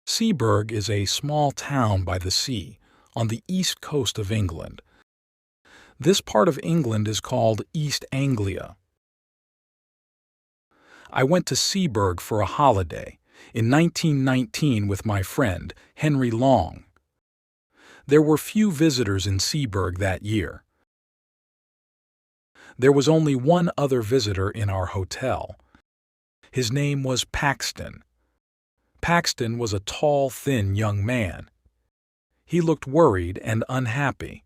Seaburg is a small town by the sea on the east coast of England. This part of England is called East Anglia. I went to Seaburg for a holiday in 1919 with my friend Henry Long. There were few visitors in Seaburg that year. There was only one other visitor in our hotel. His name was Paxton. Paxton was a tall, thin young man. He looked worried and unhappy.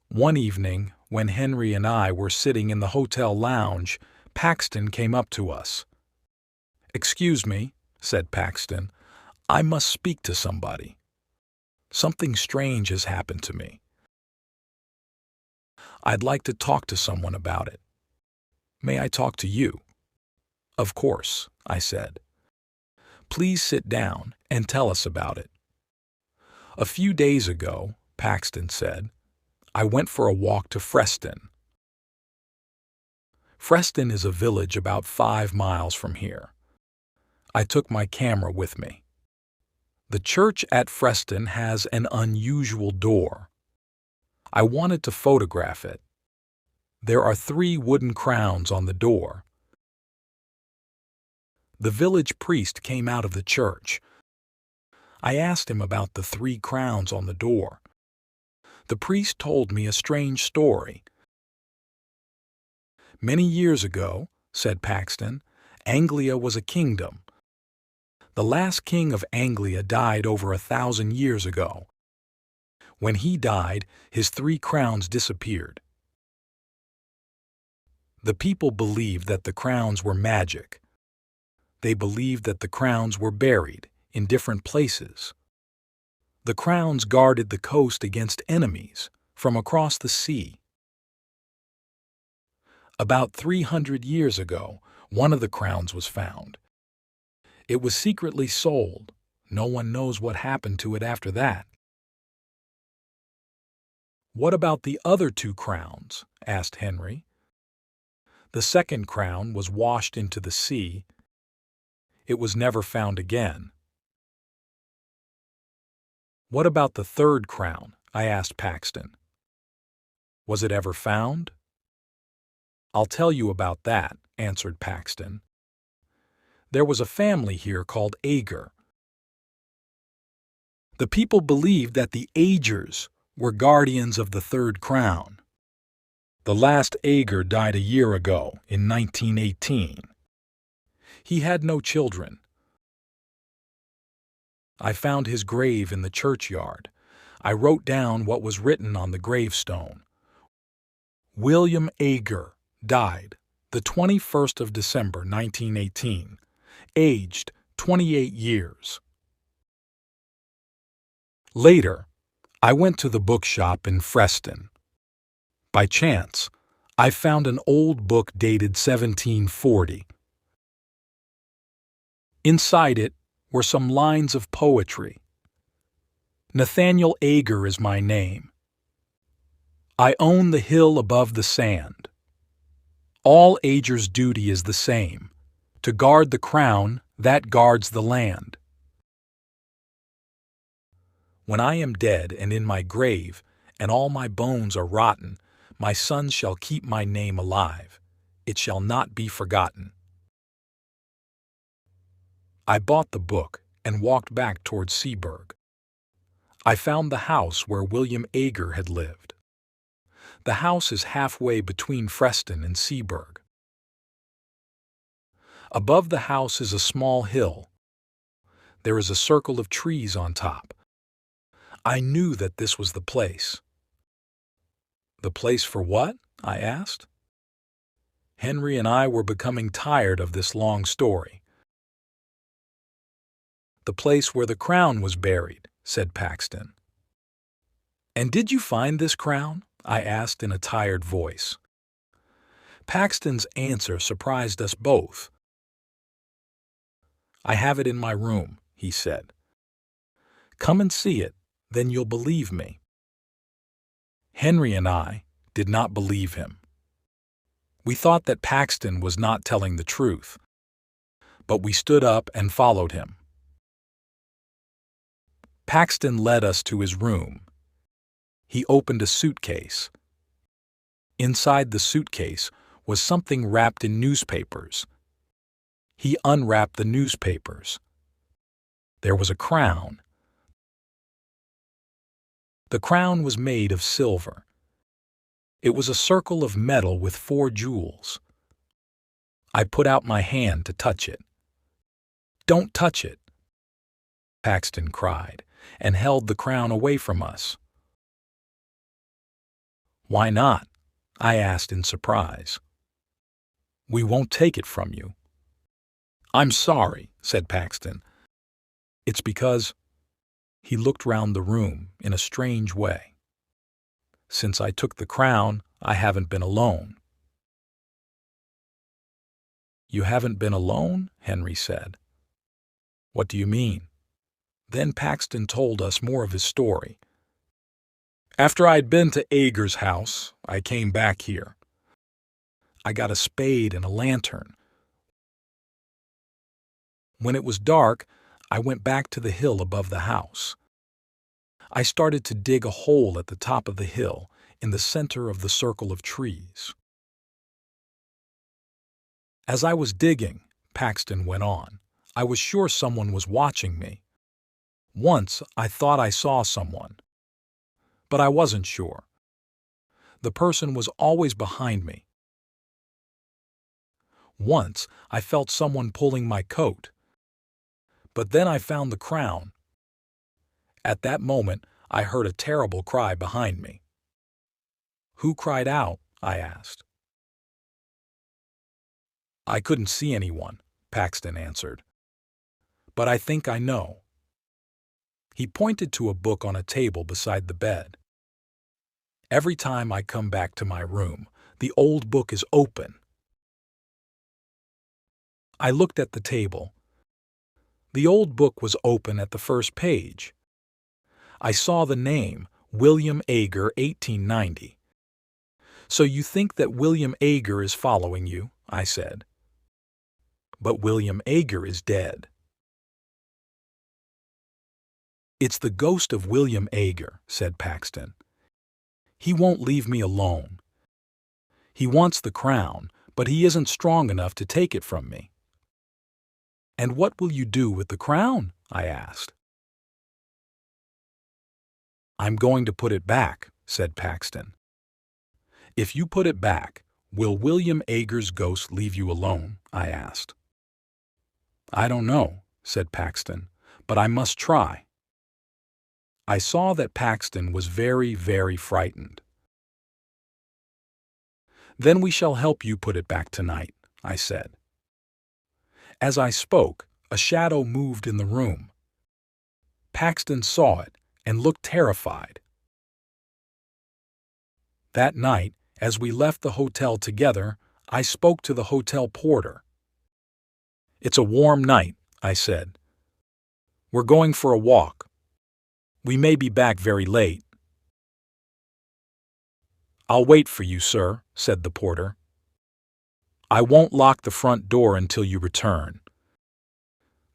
One evening, when Henry and I were sitting in the hotel lounge, Paxton came up to us. "Excuse me," said Paxton. "I must speak to somebody. Something strange has happened to me. I'd like to talk to someone about it. May I talk to you?" "Of course," I said. "Please sit down and tell us about it." "A few days ago," Paxton said, "I went for a walk to Freston. Freston is a village about 5 miles from here. I took my camera with me. The church at Freston has an unusual door. I wanted to photograph it. There are 3 wooden crowns on the door. The village priest came out of the church. I asked him about the 3 crowns on the door. The priest told me a strange story. "Many years ago," said Paxton, "Anglia was a kingdom. The last king of Anglia died over 1,000 years ago. When he died, his 3 crowns disappeared. The people believed that the crowns were magic. They believed that the crowns were buried in different places. The crowns guarded the coast against enemies from across the sea. About 300 years ago, one of the crowns was found. It was secretly sold. No one knows what happened to it after that." "What about the other 2 crowns?" asked Henry. "The second crown was washed into the sea. It was never found again." "What about the 3rd crown?" I asked Paxton. "Was it ever found?" "I'll tell you about that," answered Paxton. "There was a family here called Ager. The people believed that the Agers were guardians of the 3rd crown. The last Ager died a year ago, in 1918. He had no children. I found his grave in the churchyard. I wrote down what was written on the gravestone. William Ager died the 21st of December, 1918, aged 28 years. Later, I went to the bookshop in Freston. By chance, I found an old book dated 1740. Inside it were some lines of poetry. "Nathaniel Ager is my name. I own the hill above the sand. All Ager's duty is the same, to guard the crown that guards the land. When I am dead and in my grave, and all my bones are rotten, my sons shall keep my name alive. It shall not be forgotten." I bought the book and walked back towards Seaburg. I found the house where William Ager had lived. The house is halfway between Freston and Seaburg. Above the house is a small hill. There is a circle of trees on top. I knew that this was the place. "The place for what?" I asked. Henry and I were becoming tired of this long story. "The place where the crown was buried," said Paxton. "And did you find this crown?" I asked in a tired voice. Paxton's answer surprised us both. "I have it in my room," he said. "Come and see it, then you'll believe me." Henry and I did not believe him. We thought that Paxton was not telling the truth, but we stood up and followed him. Paxton led us to his room. He opened a suitcase. Inside the suitcase was something wrapped in newspapers. He unwrapped the newspapers. There was a crown. The crown was made of silver. It was a circle of metal with 4 jewels. I put out my hand to touch it. "Don't touch it," Paxton cried, and held the crown away from us. "Why not?" I asked in surprise. "We won't take it from you." "I'm sorry," said Paxton. "It's because—" He looked round the room in a strange way. "Since I took the crown, I haven't been alone." "You haven't been alone?" Henry said. "What do you mean?" Then Paxton told us more of his story. "After I'd been to Ager's house, I came back here. I got a spade and a lantern. When it was dark, I went back to the hill above the house. I started to dig a hole at the top of the hill in the center of the circle of trees. As I was digging," Paxton went on, "I was sure someone was watching me. Once I thought I saw someone, but I wasn't sure. The person was always behind me. Once I felt someone pulling my coat, but then I found the crown. At that moment, I heard a terrible cry behind me." "Who cried out?" I asked. "I couldn't see anyone," Paxton answered. "But I think I know." He pointed to a book on a table beside the bed. "Every time I come back to my room, the old book is open." I looked at the table. The old book was open at the first page. I saw the name, William Ager, 1890. "So you think that William Ager is following you?" I said. "But William Ager is dead." "It's the ghost of William Ager," said Paxton. "He won't leave me alone. He wants the crown, but he isn't strong enough to take it from me." "And what will you do with the crown?" I asked. "I'm going to put it back," said Paxton. "If you put it back, will William Ager's ghost leave you alone?" I asked. "I don't know," said Paxton, "but I must try." I saw that Paxton was very, very frightened. "Then we shall help you put it back tonight," I said. As I spoke, a shadow moved in the room. Paxton saw it and looked terrified. That night, as we left the hotel together, I spoke to the hotel porter. "It's a warm night," I said. "We're going for a walk. We may be back very late." "I'll wait for you, sir," said the porter. "I won't lock the front door until you return.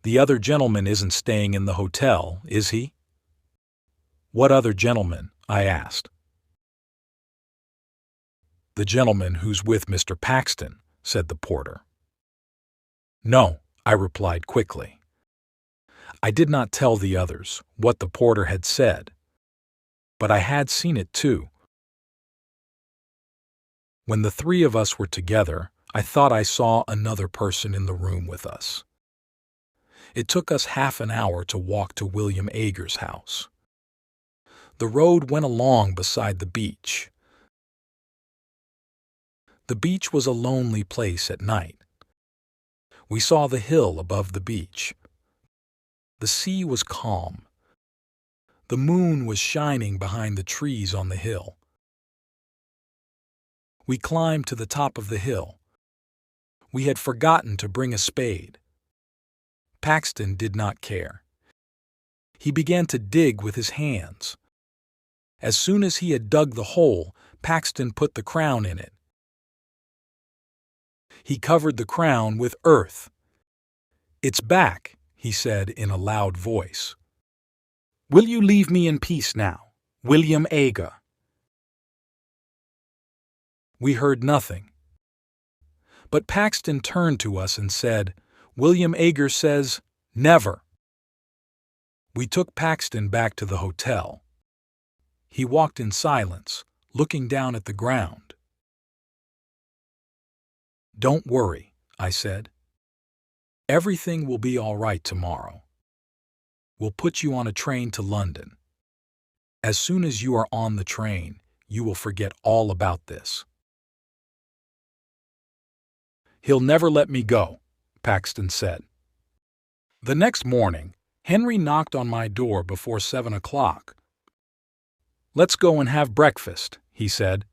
The other gentleman isn't staying in the hotel, is he?" "What other gentleman?" I asked. "The gentleman who's with Mr. Paxton," said the porter. "No," I replied quickly. I did not tell the others what the porter had said, but I had seen it too. When the 3 of us were together, I thought I saw another person in the room with us. It took us half an hour to walk to William Ager's house. The road went along beside the beach. The beach was a lonely place at night. We saw the hill above the beach. The sea was calm. The moon was shining behind the trees on the hill. We climbed to the top of the hill. We had forgotten to bring a spade. Paxton did not care. He began to dig with his hands. As soon as he had dug the hole, Paxton put the crown in it. He covered the crown with earth. "It's back," he said in a loud voice. Will you leave me in peace now, William Ager? We heard nothing. But Paxton turned to us and said, William Ager says, never. We took Paxton back to the hotel. He walked in silence, looking down at the ground. Don't worry, I said. Everything will be all right tomorrow. We'll put you on a train to London. As soon as you are on the train, you will forget all about this. He'll never let me go, Paxton said. The next morning, Henry knocked on my door before 7 o'clock. Let's go and have breakfast, he said.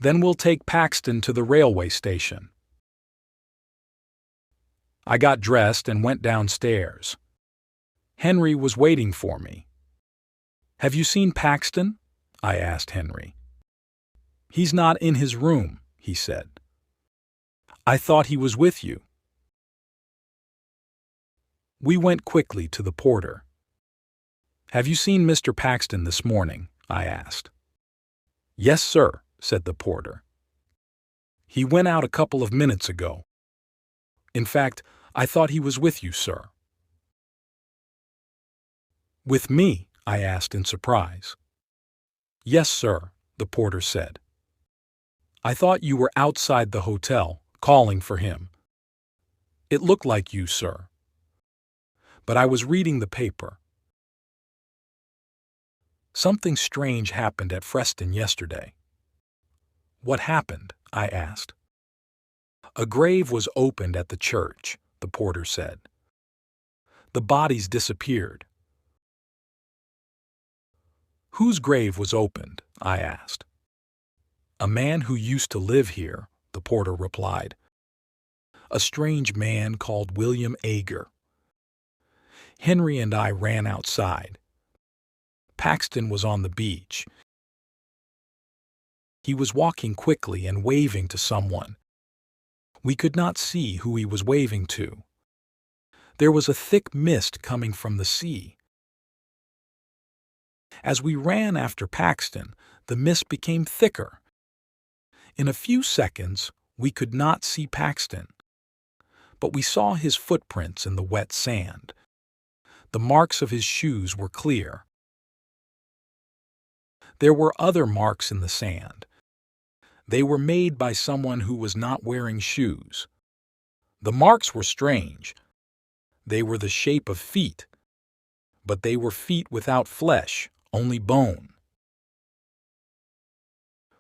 Then we'll take Paxton to the railway station. I got dressed and went downstairs. Henry was waiting for me. Have you seen Paxton? I asked Henry. He's not in his room, he said. I thought he was with you. We went quickly to the porter. Have you seen Mr. Paxton this morning? I asked. Yes, sir, said the porter. He went out a couple of minutes ago. In fact, I thought he was with you, sir. With me? I asked in surprise. Yes, sir, the porter said. I thought you were outside the hotel, calling for him. It looked like you, sir. But I was reading the paper. Something strange happened at Freston yesterday. What happened? I asked. A grave was opened at the church, the porter said. The bodies disappeared. Whose grave was opened? I asked. A man who used to live here, the porter replied. A strange man called William Ager. Henry and I ran outside. Paxton was on the beach. He was walking quickly and waving to someone. We could not see who he was waving to. There was a thick mist coming from the sea. As we ran after Paxton, the mist became thicker. In a few seconds, we could not see Paxton, but we saw his footprints in the wet sand. The marks of his shoes were clear. There were other marks in the sand. They were made by someone who was not wearing shoes. The marks were strange. They were the shape of feet, but they were feet without flesh, only bone.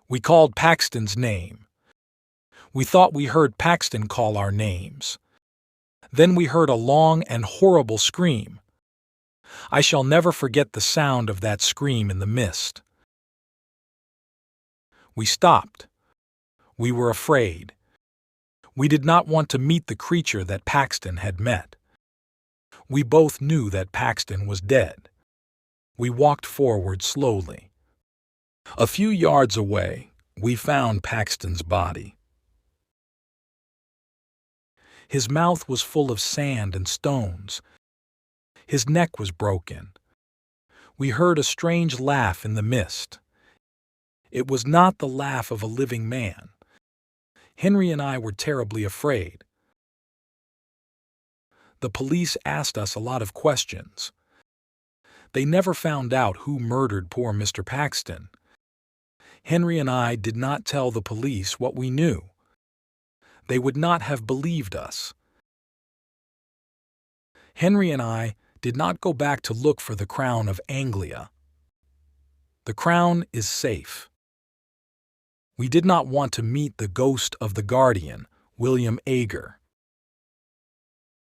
We called Paxton's name. We thought we heard Paxton call our names. Then we heard a long and horrible scream. I shall never forget the sound of that scream in the mist. We stopped. We were afraid. We did not want to meet the creature that Paxton had met. We both knew that Paxton was dead. We walked forward slowly. A few yards away, we found Paxton's body. His mouth was full of sand and stones. His neck was broken. We heard a strange laugh in the mist. It was not the laugh of a living man. Henry and I were terribly afraid. The police asked us a lot of questions. They never found out who murdered poor Mr. Paxton. Henry and I did not tell the police what we knew. They would not have believed us. Henry and I did not go back to look for the crown of Anglia. The crown is safe. We did not want to meet the ghost of the guardian, William Ager.